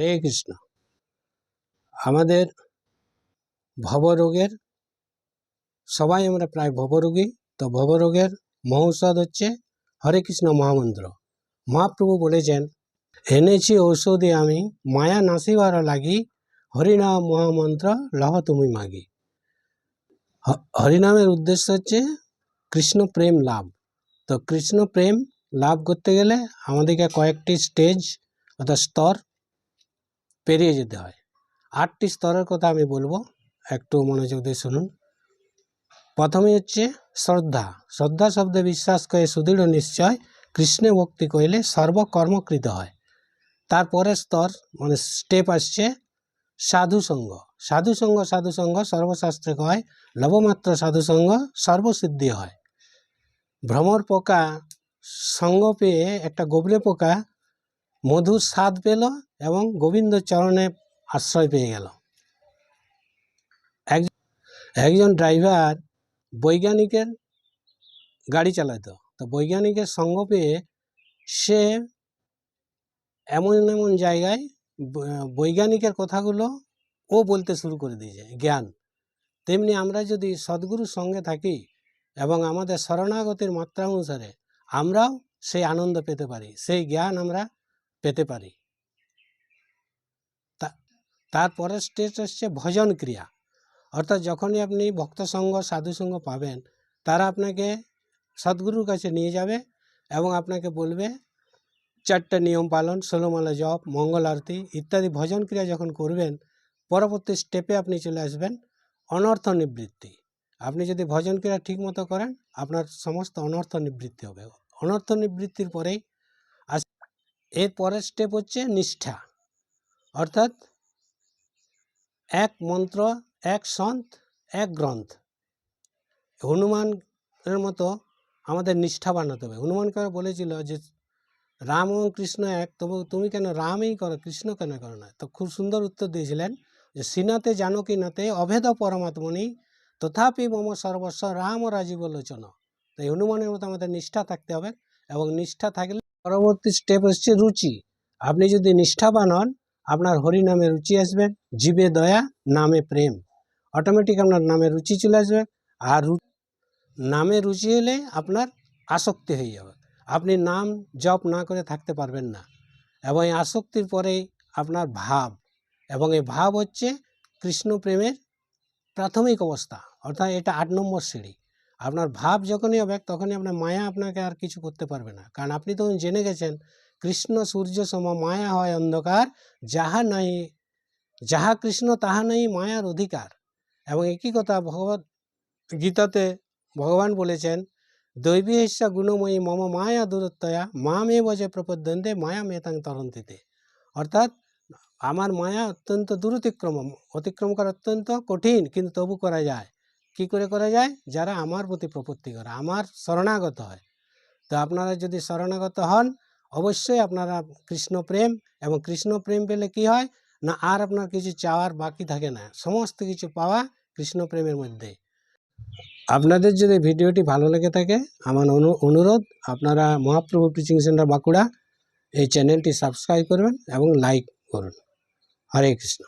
হরে কৃষ্ণ। আমাদের ভবরোগের সবাই আমরা প্রায় ভবরোগী। তো ভবরোগের মহৌষধ হচ্ছে হরে কৃষ্ণ মহামন্ত্র। মহাপ্রভু বলেছেন, এনেছি ঔষধে আমি মায়া নাসিবার লাগি, হরিনাম মহামন্ত্র লহ তুমি মাগি। হরিনামের উদ্দেশ্য হচ্ছে কৃষ্ণ প্রেম লাভ। তো কৃষ্ণ প্রেম লাভ করতে গেলে আমাদেরকে কয়েকটি স্টেজ অর্থাৎ স্তর পেরিয়ে যেতে হয়। 8টি স্তরের কথা আমি বলবো, একটু মনোযোগ দিয়ে শুনুন। প্রথমে হচ্ছে শ্রদ্ধা। শ্রদ্ধা শব্দে বিশ্বাস করে সুদৃঢ় নিশ্চয়, কৃষ্ণে ভক্তি কইলে সর্বকর্মকৃত হয়। তারপরে স্তর মানে স্টেপ আসছে সাধুসঙ্গ। সাধুসঙ্গ সাধুসঙ্গ সর্বশাস্ত্রে কয়, লবমাত্র সাধুসঙ্গ সর্বসিদ্ধি হয়। ভ্রমর পোকা সঙ্গ পেয়ে একটা গোবরে পোকা মধুর স্বাদ পেল এবং গোবিন্দ চরণে আশ্রয় পেয়ে গেল। একজন ড্রাইভার বৈজ্ঞানিকের গাড়ি চালাতো। তো বৈজ্ঞানিকের সঙ্গ পেয়ে সে এমন এমন জায়গায় বৈজ্ঞানিকের কথাগুলো ও বলতে শুরু করে দিয়েছে, জ্ঞান। তেমনি আমরা যদি সদ্গুরুর সঙ্গে থাকি এবং আমাদের শরণাগতির মাত্রা অনুসারে আমরাও সেই আনন্দ পেতে পারি, সেই জ্ঞান আমরা পেতে পারি। তারপরের স্টেজ হচ্ছে ভজন ক্রিয়া। অর্থাৎ যখনই আপনি ভক্তসঙ্গ সাধুসঙ্গ পাবেন, তারা আপনাকে সদ্গুরুর কাছে নিয়ে যাবে এবং আপনাকে বলবে 4টে নিয়ম পালন, 16 মালা জপ, মঙ্গল আরতি ইত্যাদি ভজন ক্রিয়া যখন করবেন, পরবর্তী স্টেপে আপনি চলে আসবেন অনর্থ নিবৃত্তি। আপনি যদি ভজন ক্রিয়া ঠিক মতো করেন, আপনার সমস্ত অনর্থ নিবৃত্তি হবে। অনর্থ নিবৃত্তির পরেই এর পরের স্টেপ হচ্ছে নিষ্ঠা। অর্থাৎ এক মন্ত্র, এক সন্ত, এক গ্রন্থ। হনুমানের মতো আমাদের নিষ্ঠা বানাতে হবে। হনুমানকে বলেছিল যে রাম এবং কৃষ্ণ এক, তবু তুমি কেন রামই করো, কৃষ্ণ কেন করো না? তো খুব সুন্দর উত্তর দিয়েছিলেন যে শ্রীনাথে জানকী নাথে অভেদ পরমাত্মনি তথাপি মম সর্বস্ব রাম রাজীব লোচন। তাই হনুমানের মতো আমাদের নিষ্ঠা থাকতে হবে এবং নিষ্ঠা থাকলে পরবর্তী স্টেপ হচ্ছে রুচি। আপনি যদি নিষ্ঠাবান হন, আপনার হরিনামে রুচি আসবে, জীবে দয়া নামে প্রেম, অটোমেটিক আপনার নামে রুচি চলে আসবে। আর নামে রুচি হলে আপনার আসক্তি হয়ে যাবে, আপনি নাম জপ না করে থাকতে পারবেন না। এবং এই আসক্তির পরেই আপনার ভাব, এবং এই ভাব হচ্ছে কৃষ্ণ প্রেমের প্রাথমিক অবস্থা, অর্থাৎ এটা 8 নম্বর সিঁড়ি। আপনার ভাব যখনই হবে তখনই আপনার মায়া আপনাকে আর কিছু করতে পারবে না, কারণ আপনি তখন জেনে গেছেন কৃষ্ণ সূর্য সম মায়া হয় অন্ধকার, যাহা কৃষ্ণ তাহা নাই মায়ার অধিকার। এবং একই কথা ভগবত গীতাতে ভগবান বলেছেন, দৈবী হিস্যা গুণময়ী মম মায়া দূরত্বয়া মামে বজে প্রপদ্যন্তে মায়া মেতাং তরন্তিতে। অর্থাৎ আমার মায়া অত্যন্ত অতিক্রম করা অত্যন্ত কঠিন, কিন্তু তবু করা যায়। কি করে করা যায়? যারা আমার প্রতি প্রপত্তি করে, আমার শরণাগত হয়। তো আপনারা যদি শরণাগত হন, অবশ্যই আপনারা কৃষ্ণ প্রেম, এবং কৃষ্ণ প্রেম পেলে কি হয় না, আর আপনার কিছু চাওয়ার বাকি থাকে না, সমস্ত কিছু পাওয়া কৃষ্ণ প্রেমের মধ্যে। আপনাদের যদি ভিডিওটি ভালো লেগে থাকে, আমার অনুরোধ আপনারা মহাপ্রভু টিচিং সেন্টার বাঁকুড়া এই চ্যানেলটি সাবস্ক্রাইব করবেন এবং লাইক করুন। হরে কৃষ্ণ।